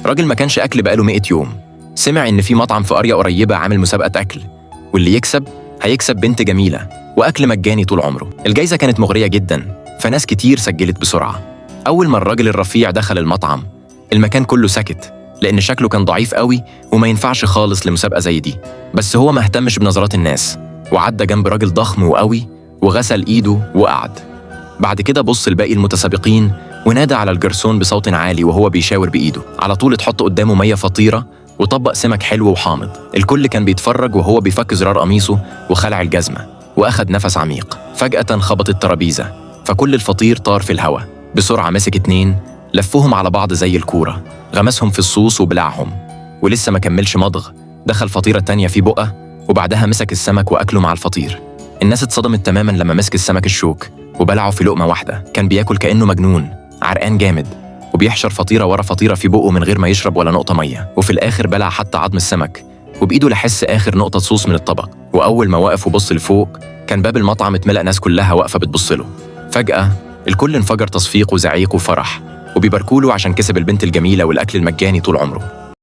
راجل ما كانش أكل بقاله 100 يوم سمع إن في مطعم في قرية قريبة عامل مسابقة أكل، واللي يكسب هيكسب بنت جميلة وأكل مجاني طول عمره. الجايزة كانت مغرية جدا، فناس كتير سجلت بسرعة. أول ما الراجل الرفيع دخل المطعم المكان كله سكت، لأن شكله كان ضعيف قوي وما ينفعش خالص لمسابقة زي دي. بس هو ما اهتمش بنظرات الناس، وعدى جنب راجل ضخم وقوي وغسل إيده وقعد. بعد كده بص لباقي المتسابقين ونادى على الجرسون بصوت عالي وهو بيشاور بإيده على طول اتحط قدامه مية فطيرة وطبق سمك حلو وحامض. الكل كان بيتفرج وهو بيفك زرار قميصه وخلع الجزمة وأخد نفس عميق. فجأة خبط الترابيزة فكل الفطير طار في الهوا. بسرعة مسك 2 لفهم على بعض زي الكورة، غمسهم في الصوص وبلعهم، ولسه ما كملش مضغ دخل فطيرة تانية في بقه، وبعدها مسك السمك وأكله مع الفطير. الناس اتصدمت تماما لما مسك السمك الشوك وبلعه في لقمة واحدة. كان بياكل كأنه مجنون عرقان جامد وبيحشر فطيرة ورا فطيرة في بقه من غير ما يشرب ولا نقطة مية، وفي الآخر بلع حتى عظم السمك وبإيده لحس آخر نقطة صوص من الطبق. وأول ما وقف وبص لفوق كان باب المطعم اتملأ ناس كلها واقفة بتبصله. فجأة الكل انفجر تصفيق وزعيق وفرح وبيباركوله عشان كسب البنت الجميلة والأكل المجاني طول عمره.